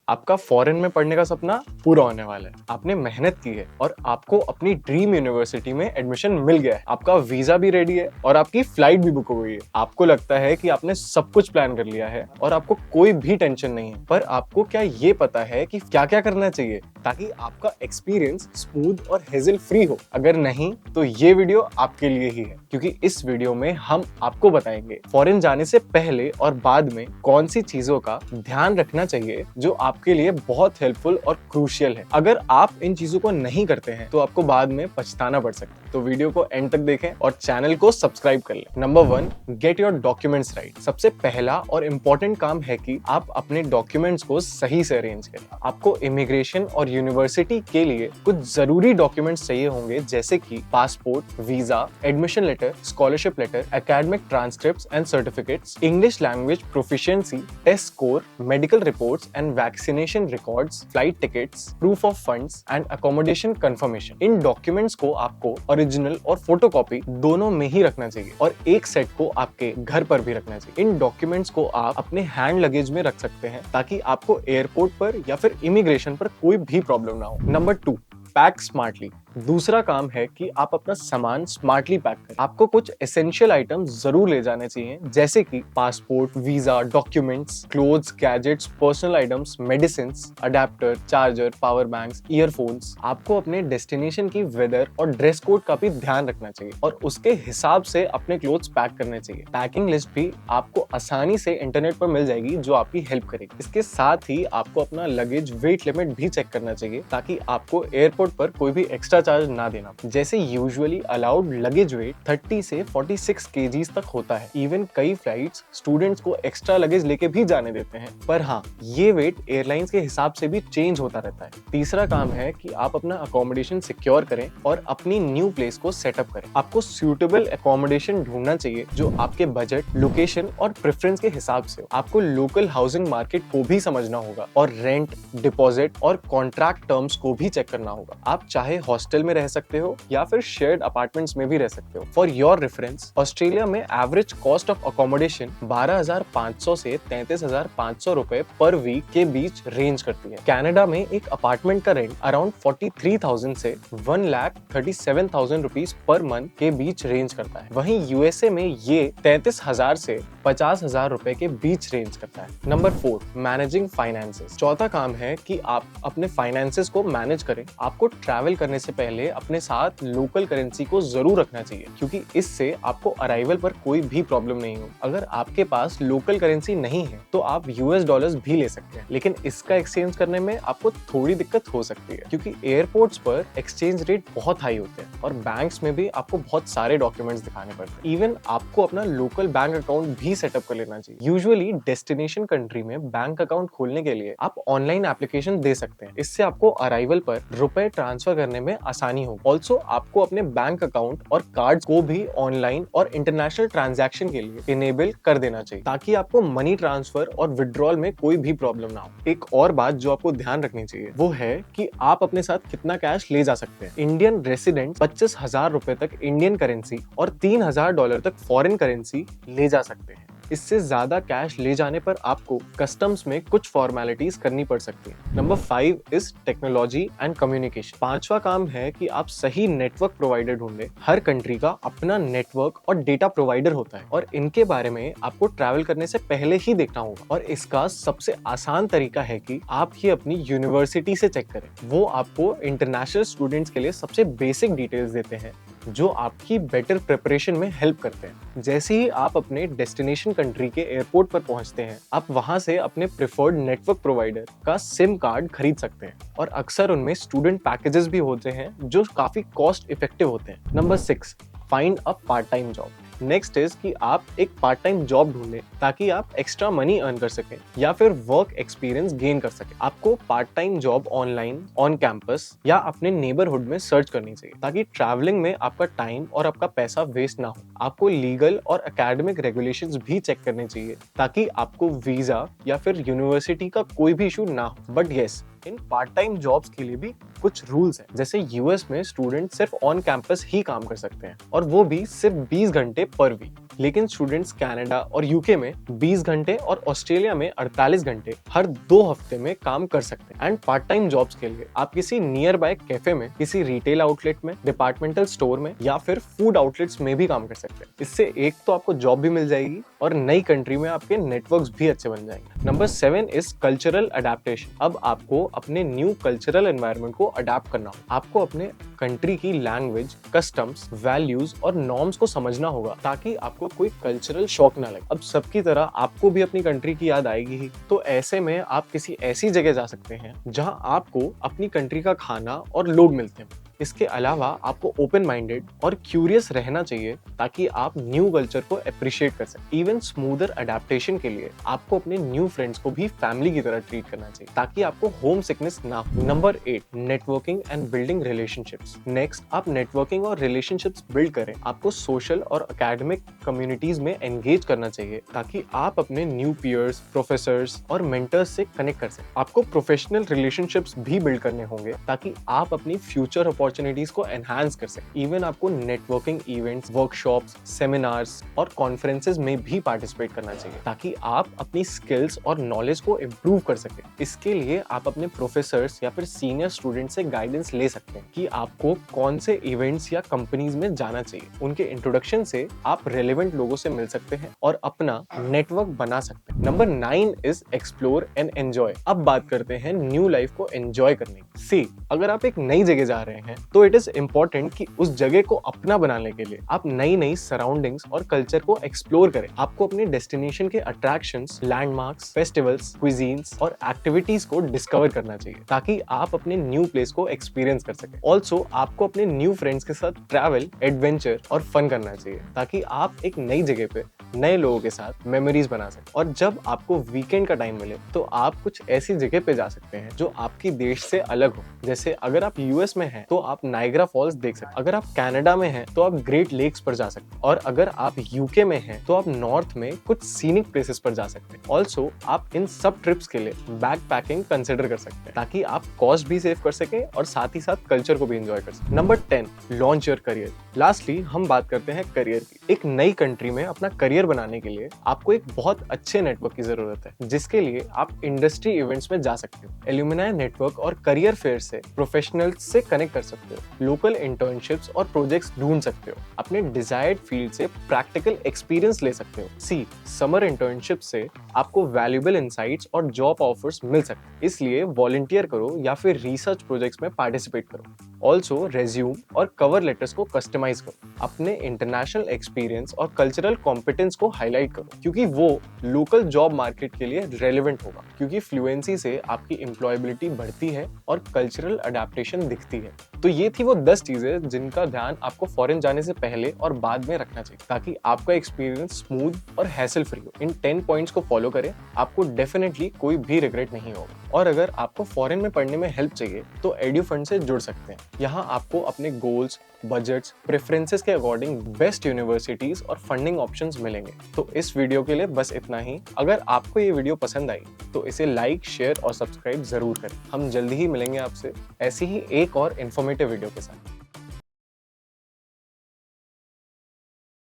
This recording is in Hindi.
आपका फॉरेन में पढ़ने का सपना पूरा होने वाला है। आपने मेहनत की है और आपको अपनी ड्रीम यूनिवर्सिटी में एडमिशन मिल गया है। आपका वीजा भी रेडी है और आपकी फ्लाइट भी बुक हो गई है। आपको लगता है कि आपने सब कुछ प्लान कर लिया है और आपको कोई भी टेंशन नहीं है। पर आपको क्या ये पता है कि क्या क्या करना चाहिए ताकि आपका एक्सपीरियंस स्मूथ और हेजल फ्री हो? अगर नहीं तो ये वीडियो आपके लिए ही है, क्योंकि इस वीडियो में हम आपको बताएंगे फॉरेन जाने से पहले और बाद में कौन सी चीजों का ध्यान रखना चाहिए जो आपके लिए बहुत हेल्पफुल और क्रूशियल है। अगर आप इन चीजों को नहीं करते हैं तो आपको बाद में पछताना पड़ सकता है। तो वीडियो को एंड तक देखें और चैनल को सब्सक्राइब कर लें। Number 1, get your documents right. सबसे पहला और इम्पोर्टेंट काम है कि आप अपने डॉक्यूमेंट्स को सही से अरेंज करें। आपको इमिग्रेशन और यूनिवर्सिटी के लिए कुछ जरूरी डॉक्यूमेंट्स चाहिए होंगे, जैसे कि passport, visa, admission letter, scholarship letter, academic transcripts and certificates, English language proficiency, test score, medical reports and vaccination records, flight tickets, proof of funds and accommodation confirmation. इन डॉक्यूमेंट्स को आपको ओरिजिनल और फोटोकॉपी दोनों में ही रखना चाहिए और एक सेट को आपके घर पर भी रखना चाहिए। इन डॉक्यूमेंट्स को आप अपने हैंड लगेज में रख सकते हैं ताकि आपको एयरपोर्ट पर या फिर इमिग्रेशन पर कोई भी प्रॉब्लम ना हो। Number 2, pack smartly. दूसरा काम है कि आप अपना सामान स्मार्टली पैक करें। आपको कुछ एसेंशियल आइटम्स जरूर ले जाने चाहिए, जैसे कि passport, visa, documents, clothes, gadgets, personal items, medicines, adapter, charger, power banks, earphones. आपको अपने डेस्टिनेशन की वेदर और ड्रेस कोड का भी ध्यान रखना चाहिए और उसके हिसाब से अपने क्लोथ्स पैक करने चाहिए। पैकिंग लिस्ट भी आपको आसानी से इंटरनेट पर मिल जाएगी जो आपकी हेल्प करेगी। इसके साथ ही आपको अपना लगेज वेट लिमिट भी चेक करना चाहिए ताकि आपको एयरपोर्ट पर कोई भी एक्स्ट्रा चार्ज ना देना। जैसे यूजुअली अलाउड लगेज वेट 30 से 46 केजीज तक होता है। इवन कई फ्लाइट्स स्टूडेंट्स को एक्स्ट्रा लगेज लेके भी जाने देते हैं, पर हाँ, ये वेट एयरलाइंस के हिसाब से भी चेंज होता रहता है। तीसरा काम है कि आप अपना अकोमोडेशन सिक्योर करें और अपनी न्यू प्लेस को सेटअप करें। आपको सूटेबल अकोमोडेशन ढूंढना चाहिए जो आपके बजट, लोकेशन और प्रेफरेंस के हिसाब से हो। आपको लोकल हाउसिंग मार्केट को भी समझना होगा और रेंट, डिपॉजिट और कॉन्ट्रैक्ट टर्म्स को भी चेक करना होगा। आप चाहे हॉस्टल में रह सकते हो या फिर शेयर्ड अपार्टमेंट्स में भी रह सकते हो। फॉर योर रेफरेंस, ऑस्ट्रेलिया में एवरेज कॉस्ट ऑफ अकोमोडेशन 12,500 से 33,500 रुपए पर वीक के बीच रेंज करती है। कनाडा में एक अपार्टमेंट का रेंट अराउंड 43,000 से 1,37,000 रुपीज पर मंथ के बीच रेंज करता है। वहीं यूएसए में ये 33,000 से 50,000 रुपए के बीच रेंज करता है। Number 4, managing finances. चौथा काम है कि आप अपने फाइनेंसेस को मैनेज करें। आपको ट्रैवल करने से पहले अपने साथ लोकल करेंसी को जरूर रखना चाहिए, क्योंकि इससे आपको अराइवल पर कोई भी प्रॉब्लम नहीं हो। अगर आपके पास लोकल करेंसी नहीं है तो आप यूएस डॉलर्स भी ले सकते हैं, लेकिन इसका एक्सचेंज करने में आपको थोड़ी दिक्कत हो सकती है, क्योंकि एयरपोर्ट्स पर एक्सचेंज रेट बहुत हाई होते हैं और बैंक्स में भी आपको बहुत सारे डॉक्यूमेंट्स दिखाने पड़ते हैं। इवन आपको अपना लोकल बैंक अकाउंट भी सेटअप कर लेना चाहिए। यूजुअली डेस्टिनेशन कंट्री में बैंक अकाउंट खोलने के लिए आप ऑनलाइन एप्लीकेशन दे सकते हैं। इससे आपको अराइवल पर रुपए ट्रांसफर करने में आसानी हो। ऑल्सो आपको अपने बैंक अकाउंट और कार्ड को भी ऑनलाइन और इंटरनेशनल ट्रांजैक्शन के लिए इनेबल कर देना चाहिए, ताकि आपको मनी ट्रांसफर और विड्रॉल में कोई भी प्रॉब्लम ना हो। एक और बात जो आपको ध्यान रखनी चाहिए वो है कि आप अपने साथ कितना कैश ले जा सकते हैं। इंडियन रेसिडेंट 25,000 रुपए तक इंडियन करेंसी और $3,000 तक फॉरेन करेंसी ले जा सकते हैं। इससे ज्यादा कैश ले जाने पर आपको कस्टम्स में कुछ फॉर्मेलिटीज करनी पड़ सकती है। Number 5 is technology and communication. पांचवा काम है कि आप सही नेटवर्क प्रोवाइडर ढूंढें। हर कंट्री का अपना नेटवर्क और डेटा प्रोवाइडर होता है और इनके बारे में आपको ट्रैवल करने से पहले ही देखना होगा। और इसका सबसे आसान तरीका है कि आप ही अपनी यूनिवर्सिटी से चेक करें। वो आपको इंटरनेशनल स्टूडेंट्स के लिए सबसे बेसिक डिटेल्स देते हैं जो आपकी बेटर प्रिपरेशन में हेल्प करते हैं। जैसे ही आप अपने डेस्टिनेशन कंट्री के एयरपोर्ट पर पहुंचते हैं, आप वहां से अपने प्रेफर्ड नेटवर्क प्रोवाइडर का सिम कार्ड खरीद सकते हैं और अक्सर उनमें स्टूडेंट पैकेजेस भी होते हैं जो काफी कॉस्ट इफेक्टिव होते हैं। Number 6, find a part time job. Next is कि आप एक पार्ट टाइम जॉब ढूंढें ताकि आप एक्स्ट्रा मनी अर्न कर सकें या फिर वर्क एक्सपीरियंस गेन कर सकें। आपको part time job online, on campus या अपने नेबरहुड में सर्च करनी चाहिए ताकि ट्रैवलिंग में आपका टाइम और आपका पैसा वेस्ट ना हो। आपको लीगल और एकेडमिक रेगुलेशंस भी चेक करने चाहिए ताकि आपको वीजा या फिर यूनिवर्सिटी का कोई भी इशू ना हो। But yes, in part time jobs के लिए भी कुछ रूल्स हैं, जैसे यूएस में स्टूडेंट सिर्फ ऑन कैंपस ही काम कर सकते हैं और वो भी सिर्फ 20 घंटे पर वीक। लेकिन स्टूडेंट्स कनाडा और यूके में 20 घंटे और ऑस्ट्रेलिया में 48 घंटे हर 2 हफ्ते में काम कर सकते हैं। एंड पार्ट टाइम जॉब्स के लिए आप किसी नियर बाय कैफे में, किसी रिटेल आउटलेट में, डिपार्टमेंटल स्टोर में या फिर फूड आउटलेट्स में भी काम कर सकते हैं। इससे एक तो आपको जॉब भी मिल जाएगी और नई कंट्री में आपके नेटवर्क्स भी अच्छे बन जाएंगे। Number 7 is cultural adaptation. अब आपको अपने न्यू कल्चरल एनवायरनमेंट को अडेप्ट करना होगा। आपको अपने कंट्री की लैंग्वेज, कस्टम्स, वैल्यूज और नॉर्म्स को समझना होगा ताकि आपको कोई कल्चरल शॉक ना लगे। अब सबकी तरह आपको भी अपनी कंट्री की याद आएगी ही, तो ऐसे में आप किसी ऐसी जगह जा सकते हैं जहां आपको अपनी कंट्री का खाना और लोग मिलते हैं। इसके अलावा आपको ओपन माइंडेड और क्यूरियस रहना चाहिए ताकि आप न्यू कल्चर को अप्रिशिएट कर सकें। इवन स्मूदर अडेप्टेशन के लिए आपको अपने न्यू फ्रेंड्स को भी फैमिली की तरह ट्रीट करना चाहिए ताकि आपको होम सिकनेस ना हो। Number 8, networking and building relationships. Next, आप नेटवर्किंग और रिलेशनशिप्स बिल्ड करें। आपको सोशल और एकेडमिक कम्युनिटीज में एंगेज करना चाहिए ताकि आप अपने न्यू पीयर्स, प्रोफेसर्स और मेंटर्स से कनेक्ट कर सकें। आपको प्रोफेशनल रिलेशनशिप्स भी बिल्ड करने होंगे ताकि आप अपनी फ्यूचर अपॉर्चुनिटीज को एनहांस कर सकें। इवन आपको नेटवर्किंग इवेंट्स, वर्कशॉप्स, सेमिनार्स और कॉन्फ्रेंसेस में भी पार्टिसिपेट करना चाहिए ताकि आप अपनी स्किल्स और नॉलेज को इम्प्रूव कर सकें। इसके लिए आप अपने प्रोफेसर्स या फिर सीनियर स्टूडेंट से गाइडेंस ले सकते हैं कि आपको कौन से इवेंट्स या कंपनीज में जाना चाहिए। उनके इंट्रोडक्शन से आप रेलेवेंट लोगों से मिल सकते हैं और अपना नेटवर्क बना सकते हैं। Number 9 is explore and enjoy. अब बात करते हैं न्यू लाइफ को एंजॉय करने की। सी, अगर आप एक नई जगह जा रहे हैं तो इट इज इम्पोर्टेंट कि उस जगह को अपना बनाने के लिए आप नई नई सराउंडिंग्स और कल्चर को एक्सप्लोर करें। आपको अपने डेस्टिनेशन के अट्रैक्शंस, लैंडमार्क्स, फेस्टिवल्स, क्विजीन्स और एक्टिविटीज को डिस्कवर करना चाहिए ताकि आप अपने न्यू प्लेस को एक्सपीरियंस कर सकें। ऑल्सो आपको अपने न्यू फ्रेंड्स के साथ ट्रैवल, एडवेंचर और फन करना चाहिए ताकि आप एक नई जगह पे नए लोगों के साथ मेमोरीज बना सकें। और जब आपको वीकेंड का टाइम मिले तो आप कुछ ऐसी जगह पे जा सकते हैं जो आपकी देश से अलग हो। जैसे अगर आप यूएस में हैं तो आप नायग्रा फॉल्स देख सकते हैं, अगर आप कनाडा में हैं तो आप ग्रेट लेक्स पर जा सकते हैं, और अगर आप यूके में हैं तो आप नॉर्थ में कुछ सीनिक प्लेसेस पर जा सकते हैं। ऑल्सो आप इन सब ट्रिप्स के लिए बैक पैकिंग कंसिडर कर सकते हैं ताकि आप कॉस्ट भी सेव कर सकें और साथ ही साथ कल्चर को भी एंजॉय कर सकें। Number 10, launch your career. Lastly हम बात करते हैं करियर की। एक नई कंट्री में अपना करियर बनाने के लिए आपको एक बहुत अच्छे नेटवर्क की जरूरत है, जिसके लिए आप इंडस्ट्री इवेंट्स में जा सकते हो, एल्यूमिनाई नेटवर्क और करियर फेयर से प्रोफेशनल्स से कनेक्ट कर सकते हो, लोकल इंटर्नशिप्स और प्रोजेक्ट्स ढूंढ सकते हो, अपने डिजायर्ड फील्ड से प्रैक्टिकल एक्सपीरियंस ले सकते हो। सी, समर इंटर्नशिप से आपको वैल्यूएबल इनसाइट्स और जॉब ऑफर्स मिल सकते हैं, इसलिए वॉलंटियर करो या फिर रिसर्च प्रोजेक्ट्स में पार्टिसिपेट करो। ऑल्सो रेज्यूम और कवर लेटर्स को कस्टमाइज करो, अपने इंटरनेशनल एक्सपीरियंस और कल्चरल कॉम्पिटेंस को हाईलाइट करो क्योंकि वो लोकल जॉब मार्केट के लिए रेलेवेंट होगा, क्योंकि फ्लुएंसी से आपकी एम्प्लॉयबिलिटी बढ़ती है और कल्चरल अडेप्टेशन दिखती है। तो ये थी वो 10 चीजें जिनका ध्यान आपको फॉरेन जाने से पहले और बाद में रखना चाहिए ताकि आपका एक्सपीरियंस स्मूथ और हैसल फ्री हो। इन 10 पॉइंट्स को फॉलो करें, आपको डेफिनेटली कोई भी रिग्रेट नहीं होगा। और अगर आपको फॉरेन में पढ़ने में हेल्प चाहिए तो एड्यूफंड से जुड़ सकते हैं। यहाँ आपको अपने गोल्स, बजट्स, प्रेफरेंसेस के अकॉर्डिंग बेस्ट यूनिवर्सिटीज और फंडिंग ऑप्शंस मिलेंगे। तो इस वीडियो के लिए बस इतना ही। अगर आपको ये वीडियो पसंद आई तो इसे लाइक, शेयर और सब्सक्राइब जरूर करें। हम जल्दी ही मिलेंगे आपसे ऐसी ही एक और इन्फॉर्मेटिव वीडियो के साथ।